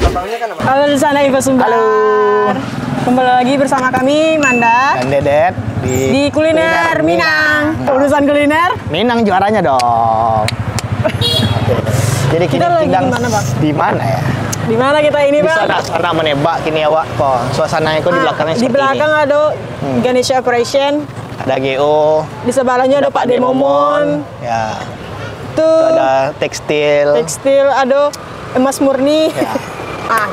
Halo di sana Info Sumbar. Halo. Kembali lagi bersama kami Manda Dan Dedet di kuliner Minang. Urusan kuliner Minang juaranya dong. Jadi kita lagi di mana, Bang? Di mana ya? Di mana kita ini, Di Bang? sana menebak kini awak kok. Suasananya kok di belakangnya Di seperti belakang ini. ada Ganesha Operation. Ada GO, Di sebelahnya ada Pak Demomon. Ya. Tuh Ada tekstil. tekstil, ada emas murni. Ya.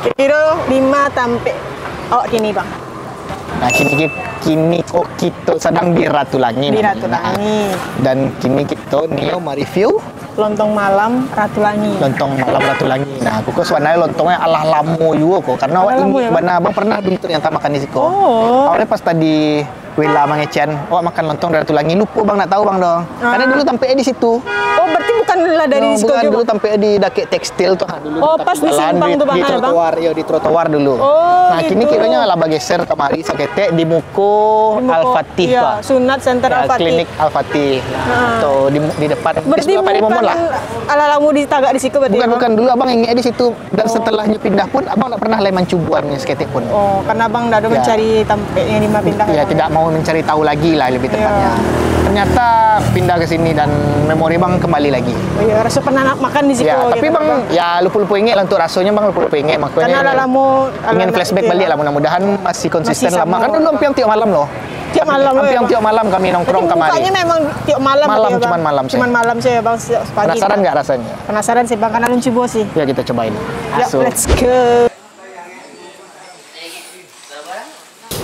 Kira 5 tampe. Oh, kini, Bang. Nah, kini kok kita sedang di Ratulangi. Di Nah, Ratulangi. dan kini kita Nio mereview Lontong malam Ratulangi. lontong malam Ratulangi. Nah, aku kok sebenarnya lontongnya ala lamo juga kok. Karena awak Lamo ini ya, Bang? bana abang pernah dulu ternyata makan di situ. Oh. Awalnya pas tadi Wila mangecian, awak makan lontong dari Ratulangi. Lupa bang nak tahu bang dong. Karena dulu tampilnya di situ. Oh, berarti bukanlah dari No, Siko bukan juga. dulu tampilnya di Dakek Tekstil tuh. Dulu Oh, di pas di jalan, simpang tuh, Bang, di ya, Bang? trotoar, ya di trotoar dulu. Oh, nah, kini gitu. kiranya laba geser kemari sakete di Muko Al-Fatih. Iya, Pak. Sunat Center Ya, Al-Fatih. klinik Al-Fatih. Nah, tuh di depan. Berarti di sebelah Pak Demomon lah. ala lamu di tagak di situ berarti. Bukan Bang? dulu abang ingin di situ dan setelahnya pindah pun abang tak pernah leman cubuannya seketik pun. Oh, karena Bang Dado Ya. mencari tempe yang lima pindah. Ya Bang? tidak mau mencari tahu lagi lah lebih tepatnya. Ternyata pindah ke sini dan memori bang kembali lagi. Oh, iya, rasa pernah makan di situ. Ya, tapi gitu, bang ya lupa-lupa ingat lah untuk rasanya bang lupa-lupa ingat Karena makanya ala lamu ingin flashback balik lah mudah-mudahan masih konsisten Masih lah. sama. Makan dulu hampir tiap malam loh. Tiap malam. Hampir ya, Bang? tiap malam kami nongkrong Tapi kemari. bukanya memang tiap malam. Malam, berarti ya, Bang? cuman malam Cuman saya. malam saya Bang pagi. Penasaran nggak rasanya? Penasaran sih Bang karena lunch bos sih. Ya kita cobain. Ya, So, let's go.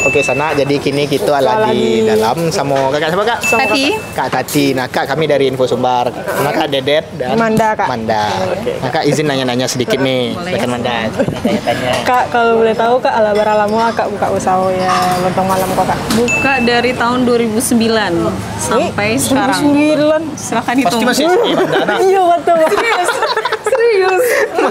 Oke sana, jadi kini kita lagi dalam sama kakak siapa kak? Tati. Kak Tati. Nah kak kami dari Info Sumbar. Nah kak Dedet dan Manda, Kak. Manda. Nah kak izin nanya-nanya sedikit nih. Silakan Manda. Tanya-tanya. Kak, kalau boleh tahu Kak, ala beralamu Kak buka usaha ya lontong malam kok Kak? Buka dari tahun 2009 sampai sekarang. 9. Silakan hitung. Pasti masih Manda. Iya betul Bang. Serius. 2009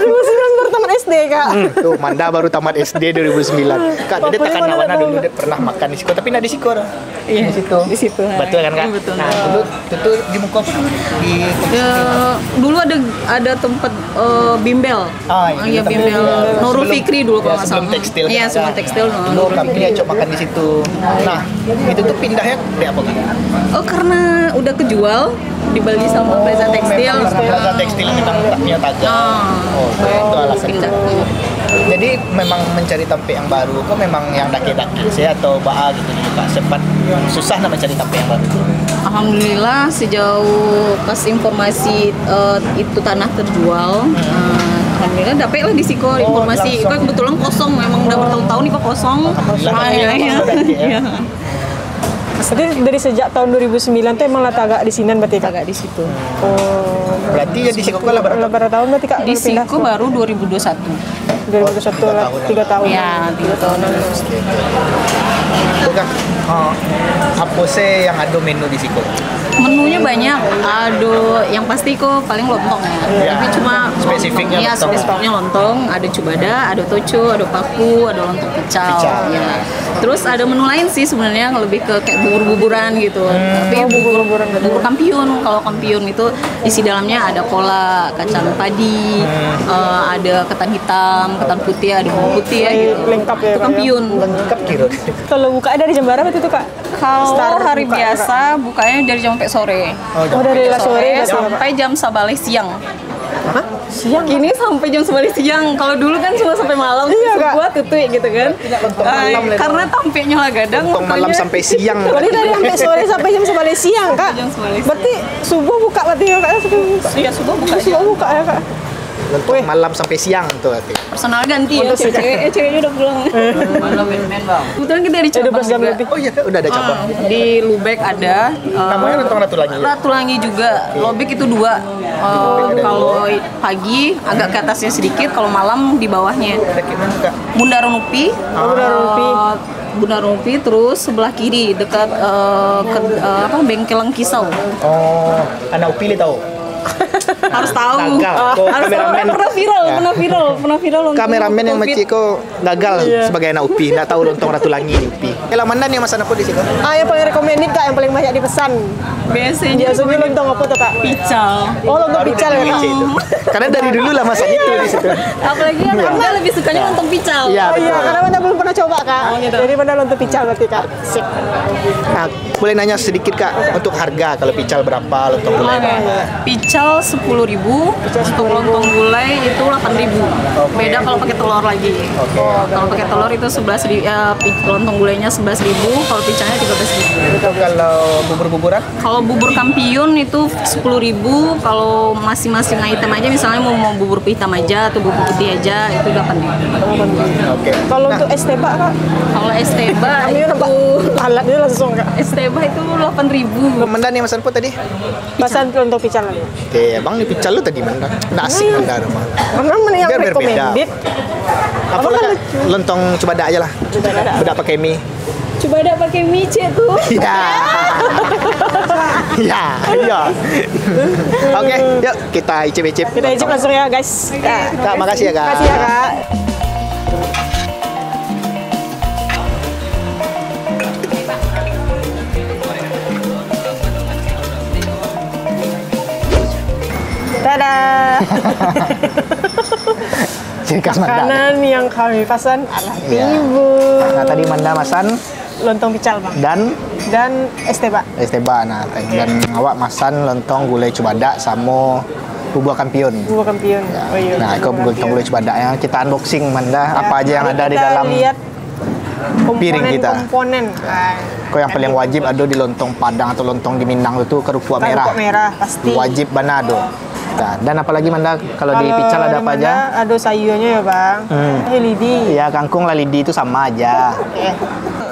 baru tamat SD Kak. Tuh Manda baru tamat SD 2009. Kak Dedet Bapaknya takkan mana mana tahu? dulu Dedet pernah makan di Siko tapi nggak di Siko dah. Iya, Di situ. Di situ. Betul kan kak? Betul. Nah dulu itu di muka apa? Di Ya, dulu ada tempat bimbel. iya, Iya, tempat bimbel. bimbel. Nurul Sebelum- Fikri dulu ya, kalau nggak sebelum salah. tekstil Iya, kan sebelum ada. tekstil. Dulu Nurul kami Fikri. diajak makan di situ. Nah itu tuh pindahnya dari apa kan? Oh, karena udah kejual dibagi sama Plaza Tekstil. Plaza Tekstil memang tak punya tagar. Ah. Itu alasan. Pindah. Jadi memang mencari tempe yang baru kok memang yang daki-daki sih atau baa gitu nih kak sempat susah nak mencari tempe yang baru. Alhamdulillah sejauh pas informasi itu tanah terjual, alhamdulillah dapet lah di Siko informasi. langsung. Kok kebetulan kosong, memang udah bertahun-tahun nih kok kosong. Alhamdulillah, Iya, iya. langsung ganti ya. Iya. Berarti dari sejak tahun 2009 tuh emang lah tagak di sini berarti Kak? Agak di situ. Oh. Berarti ya di Siko lah berapa? Berapa tahun berarti Kak? Di baru pindah? Siko baru 2021. 2021 lah, 3 tahun. Ya, 3 tahunan. Bukan. Apa sih yang ada menu di Siko? Menunya banyak, aduh yang pasti kok paling lontong ya. Ya, Tapi cuma spesifiknya ya, lontong. spesifiknya lontong, ada cubada, ada toco, ada paku, ada lontong pecel. Pecel. Ya. Terus ada menu lain sih sebenarnya lebih ke kayak bubur-buburan gitu. Tapi bubur kampiun. Kalau kampiun itu isi dalamnya ada kola, kacang padi, ada ketan hitam, ketan putih, ada bawang putih ya gitu. Lengkap ya, Itu Kak, ya? kampiun. Lengkap kira. Kalau buka dari jam berapa itu Kak? Kalau Start hari buka, biasa bukanya dari jam sampai sore. Oh dari sore berarti, Kak? Sampai jam sabale siang. Hah? Siang? Kini sampai jam sabale siang. Kalau dulu kan cuma sampai malam, Iya, Kak. sebuah tutui gitu kan. lontong malam, Len. Karena tampeknya lah gadang. Lontong malam makanya- sampai siang. Berarti dari sampai sore sampai jam 11 siang Kak? Jam 11 Berarti subuh buka berarti ya Kak? Iya, subuh buka aja. Subuh buka ya Kak? Lontong malam sampai siang tuh berarti. Personal ganti ya, ceweknya udah pulang. Malam Batman bang. Kebetulan kita di cabang 12 jam juga. lebih. Oh iya udah ada cabang. Di Lubek ada. Namanya lontong Ratulangi. Ratulangi juga. Lobek itu 2. Kalau pagi agak ke atasnya sedikit, kalau malam di bawahnya. Ada gimana kak? Bundaran Upi. Bundaran Upi terus sebelah kiri dekat bengkel Lengkisau. Oh, anak Upili tahu. Harus tahu. Gagal. Kok Harus tahu. kameramen. Pernah viral untuk Kameramen yang Covid. Maciko gagal sebagai anak UPI, nggak tahu lontong Ratulangi di UPI. Kalau mana nih mas anakku di situ? Yang paling recommended Kak, yang paling banyak dipesan. Biasanya Biasanya lontong apa tuh Kak? pical. Oh lontong pical ya Kak? Ice itu. Karena dari dulu lah masak itu di situ. Apalagi kan Anda lebih sukanya lontong pical. Iya, Oh iya, betul. karena Anda belum pernah coba Kak. Jadi Anda lontong pical berarti Kak. Sip. Nah, boleh nanya sedikit Kak untuk harga kalau pical berapa, lontong gulai berapa? Pical 10.000, untuk lontong gulai itu 8.000. Beda kalau pakai telur lagi. Kalau pakai telur itu 11.000, lontong gulainya 11.000, kalau picalnya 13.000. Itu kalau bubur-buburan? Kalau bubur kampiun itu 10.000, kalau masing-masing item aja misalnya mau bubur hitam aja atau bubur putih aja itu 8.000. Oke. Kalau untuk es teh Pak Kak, Kalau esteba kami nampak itu alatnya langsung Kak. esteba itu 8.000. Manda nih Mas Arpo tadi? Pesan lontong pical lagi. Oke, Bang di pical lu tadi Manda. Nggak asik Manda rumah. Karena yang Biar berbeda. recommended. Apa Apa lah kan Kak? Lontong cubada aja lah. Cubada pakai mie. Coba ada pakai micet tuh. Ya. Ya, iya. Oke, yuk kita icip-icip. Kita icip langsung ya guys. Kak, makasih ya Kak. Makasih ya Kak. Dadah. Ciri khas Manda. Makanan yang kami pesan ala Iya. ibu. Nah, tadi Manda masan Lontong pical Bang. dan Es teh Pak. esteba. Nah, dan awak masan lontong gulai cubada sama bubur kampiun. Bubur kampiun. Oh iya. Nah, itu bubur lontong gulai cubada yang kita unboxing Manda. Apa aja yang Mari ada di kita dalam lihat piring kita. komponen. Kok yang paling wajib ada di lontong Padang atau lontong di Minang itu kerupuk merah. Kerupuk merah pasti. Wajib banado. Nah, dan apalagi Manda kalau di pical ada apa aja? Ada sayurnya ya Bang. Lidi. Ya, kangkung lalidi itu sama aja.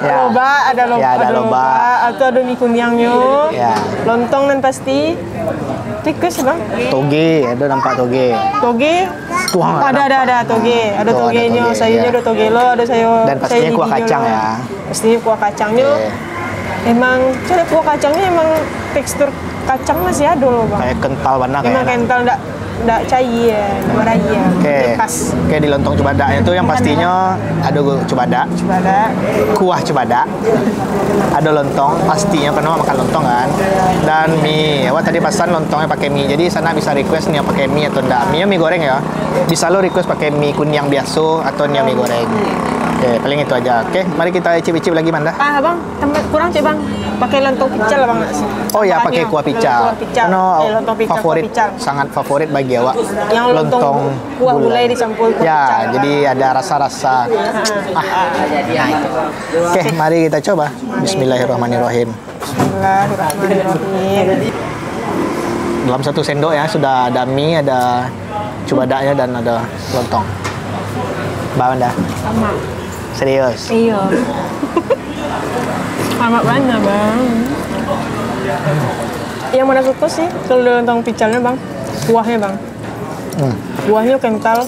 Ya. Loba, ada loba, Ya, ada loba. atau ada mie kunyangnya. Ya. Lontong dan pasti. Tikus Bang. Toge, ada nampak toge. Toge. Tuang, Ada toge. Ada Tuh, ada togenya, toge, sayurnya ya. ada toge lo, ada sayur. Dan pastinya sayur kuah lidinya kacang lo. ya. Pastinya kuah kacangnya. Oke. Emang cara kuah kacangnya emang tekstur kacang masih ada loh Bang. Kayak kental banget Emang kayaknya. kental enggak cair, raya. Oke. Pas. Oke, di lontong cubada itu yang pastinya ada cubada, Coba ada. kuah cubada, ada lontong pastinya karena makan lontong kan, dan mie. Awak tadi pesan lontongnya pakai mie, jadi sana bisa request nih yang pakai mie atau enggak. Mie goreng ya, bisa lo request pakai mie kunyang biasa atau mie goreng. Oke, paling itu aja. Oke, mari kita icip-icip lagi Manda. Bang, tambah kurang sih Bang. Pakai lontong pical Bang. Oh ya, pakai kuah pical. Kuah pical. Karena Lontong pical, favorit, kuah pical. sangat favorit bagi awak. Yang lontong kuah gulai dicampur kuah Ya, pical, jadi ada rasa-rasa. Nah itu. Oke, mari kita coba. Bismillahirrahmanirrahim. Bismillahirrahmanirrahim. Dalam satu sendok ya sudah ada mie, ada cubadanya dan ada lontong. Mbak Manda, Sama. serius. Iya. Amat banyak Bang. Yang mana suka sih kalau lontong picalnya Bang? Kuahnya Bang. Kuahnya kental.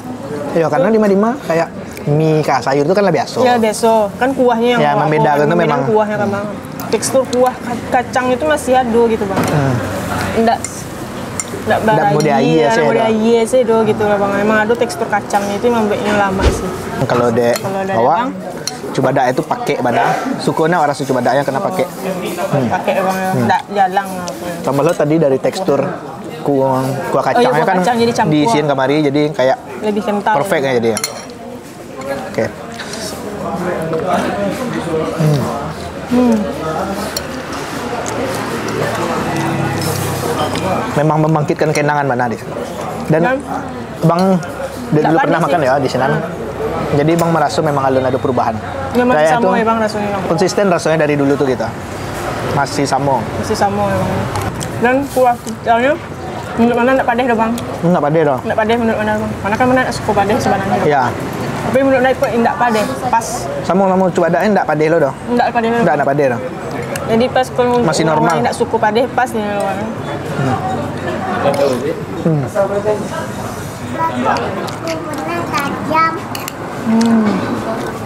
Ya karena lima kayak mie kayak sayur itu kan lebih biasa. Ya beso kan kuahnya yang Ya, membedakan tuh memang. kuahnya kan Bang. Tekstur kuah kacang itu masih ada gitu Bang. Enggak Nggak mudah iya sih, sih do gitu lah Bang. Emang ada tekstur kacangnya itu emang bikinnya lama sih. Kalau de Kalau ada awak Bang, cubada itu pakai bada. Sukuna orang cubadanya kena pakai. pakai Bang ya. Enggak jalang apa. Tambah lo tadi dari tekstur kuah kacangnya kuah kan kacang jadi campur. diisiin kemari jadi kayak Lebih kental. perfect ya jadi ya. Oke. Memang membangkitkan kenangan mana di sana. Dan Bang dari dulu Nggak pernah panis makan sih. ya di sana. Jadi Bang merasa memang alun ada perubahan. Memang Kayak sama itu ya Bang rasanya Bang. konsisten rasanya dari dulu tuh kita. Masih sama. Masih sama ya Bang. Dan kuah picalnya menurut mana enggak padeh dah Bang. Enggak padeh dong. Enggak padeh menurut mana Bang. Mana kan mana suka padeh sebenarnya. Bang. Ya. Tapi menurut mana kok enggak padeh. Pas. Sama cubadanya enggak padeh lo dong. Enggak padeh. Enggak padeh dong. Jadi pas kalau Masih normal. enggak suka padeh pas nih Bang.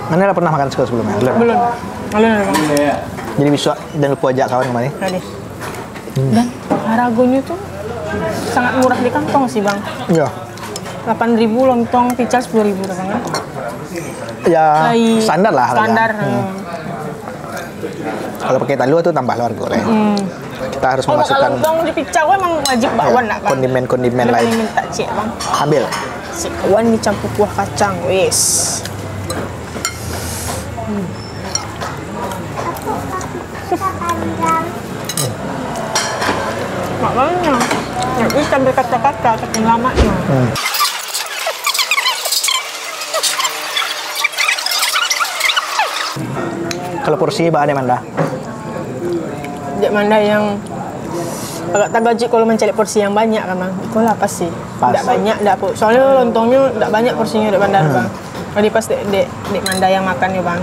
Mana udah pernah makan sekali sebelumnya? Belum. Belum. Belum ya Bang. Jadi bisa dan lupa ajak kawan kemari. Tadi. Dan harganya tuh sangat murah di kantong sih Bang. Iya. 8.000 lontong pical 10.000 tuh Bang. Ya Hai. standar lah harga. Standar. Kalau pakai talu itu tambah harga lah. Kita kita harus Kalau memasukkan lontong di picau emang wajib bakwan nak bang. kondimen-kondimen lain. Kondimen tak cik bang. Ambil. Si kawan dicampur kuah kacang, wes. Makanya, yang ikan berkata-kata, saking lamanya. Kalau porsi bahan yang mana? Dek mana yang agak tak gaji kalau mencari porsi yang banyak kan bang. Itulah pasti. Pas. Tak banyak, tak apa. Soalnya lontongnya tak banyak porsinya dek bandar bang. Jadi pas dek manda yang makan ya bang.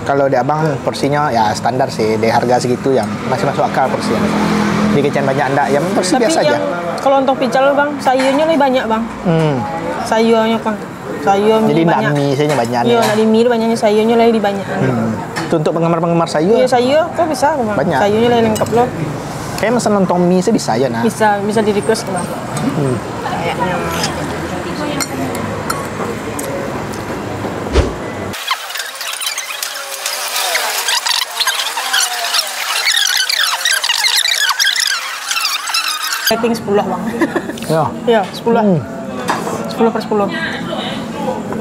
Kalau di abang porsinya ya standar sih, di harga segitu yang masih masuk akal porsinya. Di Kecen banyak enggak, yang porsi Tapi biasa aja. yang kalau lontong pical bang, sayurnya lebih banyak bang. Sayurnya kan. Sayur Jadi banyak. nak mie saja banyak. Iya, nak di mie banyaknya sayurnya lebih banyak. Itu untuk penggemar-penggemar sayur. Iya sayur, kok bisa bang. Banyak. Sayurnya lebih lengkap loh. Kayak mesen lontong mie sih bisa aja nah. Bisa di request bang. Kayaknya. Rating 10 bang. Ya. Iya 10. 10/10.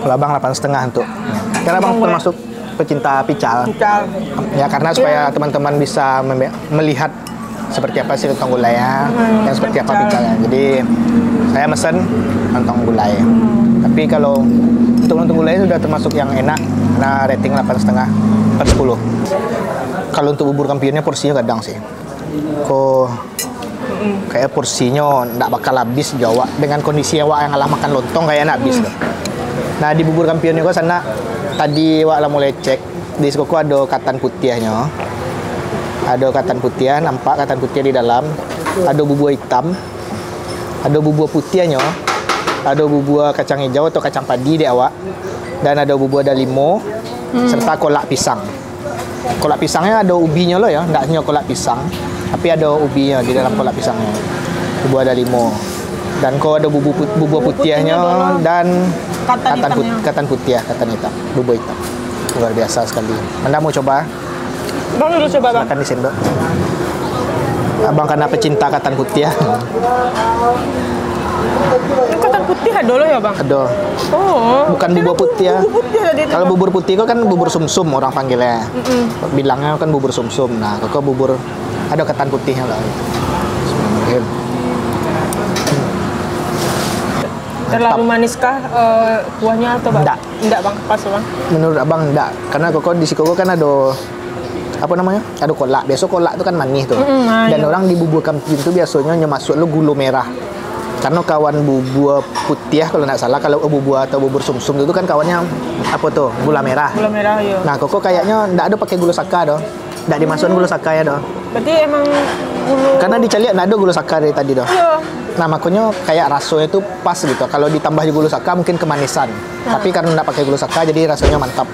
Kalau abang 8,5 untuk. Karena abang Mulai. termasuk pecinta pical. Pical. Ya karena supaya teman-teman bisa melihat seperti apa sih lontong gulainya dan seperti apa pical. picalnya. Jadi saya mesen lontong gulai. Tapi kalau untuk lontong gulai sudah termasuk yang enak karena rating 8,5/10. Kalau untuk bubur kampionnya porsinya kadang sih. Kayak porsinya nggak bakal habis Jawa dengan kondisi awak yang ngalah makan lontong kayak nak habis loh. Nah di bubur kampionnya kok sana tadi awak lah mulai cek di sekoko ada katan putihnya. Ada katan putih, nampak katan putih di dalam. Ada bubur hitam. Ada bubur putihnya. Ada bubur kacang hijau atau kacang padi di awak. Dan ada bubur dalimo serta kolak pisang. Kolak pisangnya ada ubinya loh ya, enggak hanya kolak pisang, tapi ada ubinya di dalam kolak pisangnya. Bubur dalimo. Dan kau ada bubur putihnya dan katan putih, katan hitam, bubur hitam. Luar biasa sekali. Anda mau coba? Bang dulu coba bang. Makan di sendok. Abang karena pecinta katan putih ya. Ini kacang putih ada loh ya bang. Ada. Oh. Bukan bubur putih ya. Bubur putih tadi. Kalau bubur putih itu kan bubur sumsum orang panggilnya. Bilangnya kan bubur sumsum. Nah, kok bubur ada ketan putihnya lah. Terlalu maniskah kuahnya atau bang? Enggak bang, pas bang. Menurut abang enggak, karena koko di Sikoko kan ada apa namanya? Ada kolak. Biasa kolak itu kan manis tuh. Dan orang di bubur kampiun itu biasanya masuk lu gula merah. Karena kawan bubur putih kalau nggak salah, kalau bubur atau bubur sumsum itu kan kawannya apa tuh? Gula merah. Gula merah iya. Nah, koko kayaknya nggak ada pakai gula saka doh. Nggak dimasukkan gula saka ya doh. Berarti emang gula. Karena dicaliak nggak ada gula saka dari tadi doh. Iya. Nah, makanya kayak rasanya itu pas gitu. Kalau ditambah gula saka mungkin kemanisan. Tapi karena nggak pakai gula saka jadi rasanya mantap.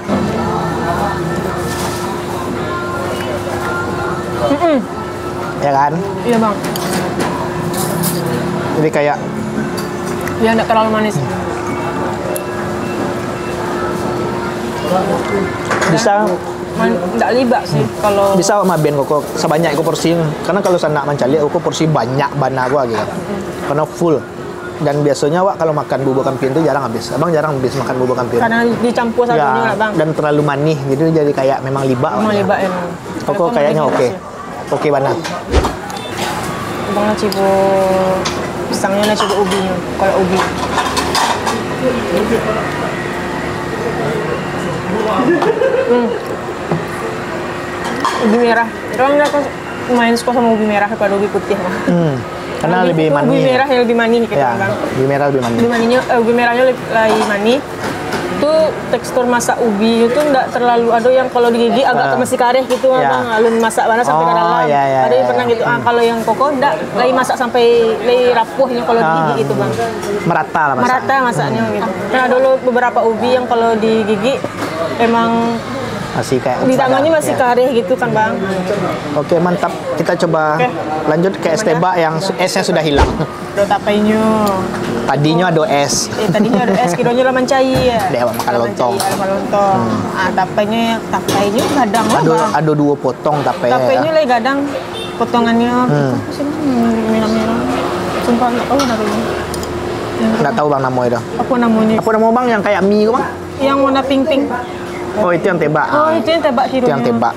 Ya kan? Iya bang. Jadi kayak Ya enggak terlalu manis. bisa Enggak libak sih kalau. bisa maben koko sebanyak itu porsi. Karena kalau sana mencari aku porsi banyak bana gua gitu. Karena full. Dan biasanya wak kalau makan bubur kampiun itu jarang habis. Abang jarang habis makan bubur kampiun. Karena dicampur satunya lah bang. Dan terlalu manis gitu jadi kayak memang libak. Emang libak ya. Koko kayaknya oke. Oke bana. Bang nak cibo pisangnya, nak cibo ubinya. Kalau ubi. Ubi merah. Orang nggak main suka sama ubi merah daripada ubi putih bang. Karena lebih manis. Ubi merah yang lebih manis gitu Ya, bang. ubi merah lebih manis. Ubi merahnya lebih manis. Itu tekstur masak ubi itu enggak terlalu ada yang kalau digigit agak masih kareh gitu Ya. bang. Alun masak mana sampai ke dalam. Ya, Ada yang pernah gitu. Kalau yang koko enggak lagi masak sampai lagi rapuhnya kalau digigit gitu bang. Merata lah masak. Merata masaknya gitu. Nah dulu beberapa ubi yang kalau digigit emang Masih kayak di tangannya masih ya. kareh gitu kan bang. Oke, mantap. Kita coba Oke. lanjut ke es tebak yang esnya sudah hilang. Do tapainya. Tadinya ada es. Tadinya ada es, kidonya lah mencair ya. Dia makan lontong. Makan lontong. Tapainya gadang lah bang. Ada dua potong tape. Tapainya lagi gadang. potongannya apa sih merah-merah. Sumpah nggak tahu namanya. Nggak tahu bang namanya itu. Apa namanya? Apa nama bang yang kayak mie bang? Yang warna pink-pink. Oh itu yang tebak. Oh itu yang tebak Itu yang tebak.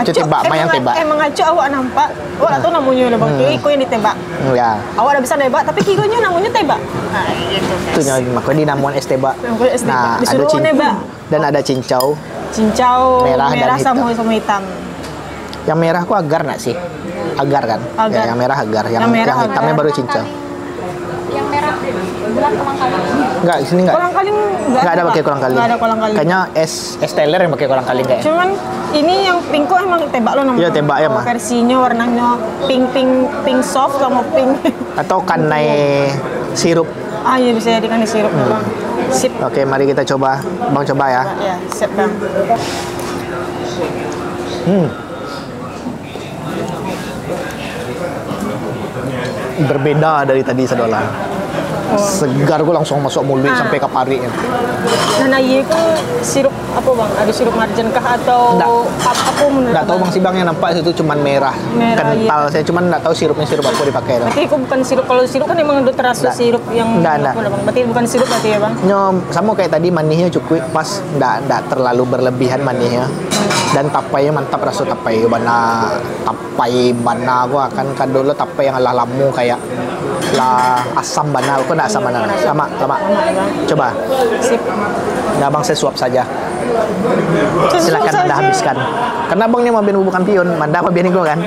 Itu tebak mah yang tebak. Emang acu awak nampak. Awak tak tahu namanya lah bang. Iko yang ditebak. Ya. Awak dah bisa nebak tapi kikonya namanya tebak. Nah gitu. Itu makanya dinamakan es tebak. Nah, disuruh nebak. Dan ada cincau. Cincau Merah dan sama hitam. Yang merah kok agar nggak sih? Agar kan? Agar. Ya, yang merah agar. Yang merah hitamnya agar. baru cincau. Yang merah bulan kolang-kaling. Enggak, di sini enggak. Kolang kaling Enggak ada pakai kolang kaling. Enggak ada kolang kaling. Kayaknya es teler yang pakai kolang kaling kayak. Cuman ini yang pink kok emang tebak lo namanya. Iya, tebak ya, mah. Versinya warnanya pink soft sama pink. Atau kanai sirup. Ah iya bisa jadikan di sirup bang. Sip. Oke, mari kita coba. Bang coba ya. Ya, sip bang. Berbeda dari tadi sedolan. Segar gue langsung masuk mulut sampai ke parik. Nah, iya itu sirup apa bang? Ada sirup marjan kah atau apa menurut? Nggak tahu bang sih bang yang nampak itu cuman merah, kental. Saya cuman nggak tahu sirupnya sirup apa dipakai. Berarti itu bukan sirup. Kalau sirup kan emang udah terasa sirup yang Nggak. apa bang? Berarti bukan sirup berarti ya bang? Sama kayak tadi manisnya cukup pas, nggak terlalu berlebihan manisnya. Dan tapainya mantap, rasa tapai bana gua akan dulu tapai yang ala lamu kayak lah asam bana, kok nggak asam bana, lama. Coba. Sip. Nggak bang, saya suap saja. Silakan Anda habiskan. Karena bang ini mau biar bubuk kampiun, Manda apa biar gue kan?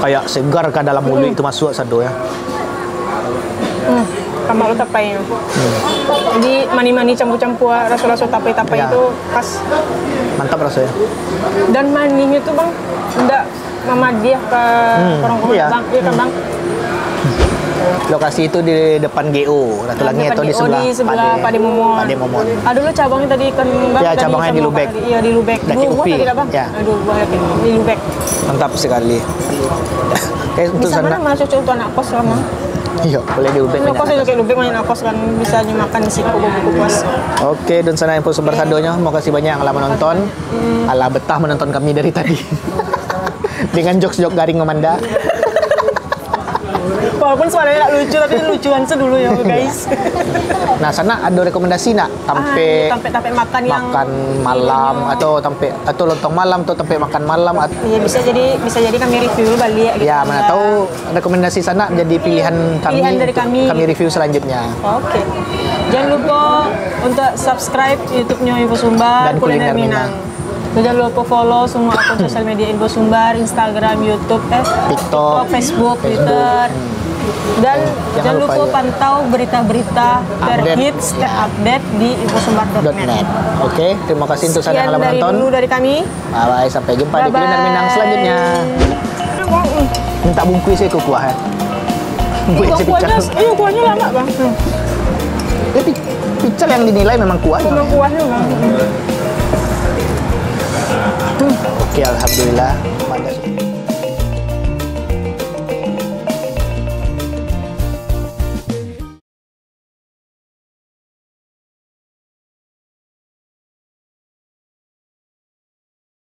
Kayak segar ke dalam mulut itu masuk sado ya. Tambah lo tapainya. Jadi mani-mani campur-campur rasa-rasa tapai-tapai Ya. itu pas. Mantap rasanya. Dan maninya tuh bang enggak memadiah ke korong-korong iya. bang. Iya kan bang? Lokasi itu di depan GO, Ratu Langit atau di sebelah Pade Momon. Pade Momon. Ada dulu cabangnya tadi kan bang. Ya, tadi cabangnya di sama Lubek. Pak. Iya di Lubek. Daki Buah Upi. tadi tak bang? Ya. Aduh buah lagi di Lubek. Mantap sekali. Untuk Di sana sana, mana cocok untuk anak kos lama. iya boleh di Ubek. Anak kos itu kayak Lubek main anak kos kan bisa makan di situ buku puas. Oke, dan sana info sumber sadonya. Mau kasih banyak yang telah menonton. Ala betah menonton kami dari tadi. Dengan jokes-jokes garing Amanda. Walaupun suaranya tak lucu tapi lucuan sedulu ya guys. Nah, sana ada rekomendasi nak tampe Tampe makan yang malam atau lontong malam atau tampe makan malam Iya bisa jadi kami review dulu balik gitu. ya mana tahu rekomendasi sana jadi pilihan kami Pilihan dari untuk kami. review selanjutnya. Oke. Jangan lupa untuk subscribe YouTube-nya Info Sumbar Dan Kuliner Minang. Jangan lupa follow semua akun sosial media Info Sumbar, Instagram, YouTube, TikTok, Facebook, Twitter. Dan jangan lupa pantau berita-berita terhits, terupdate di infosumbar.net. Oke, terima kasih untuk sana yang telah Sekian menonton. dari kami. Bye, sampai jumpa di Kuliner Minang selanjutnya. Minta bungkus saya ke kuah ya. Bungkus saya Kuahnya, pical. iya kuahnya lama bang. Ya, pical yang dinilai memang kuah. Memang kuahnya bang. Oke, alhamdulillah.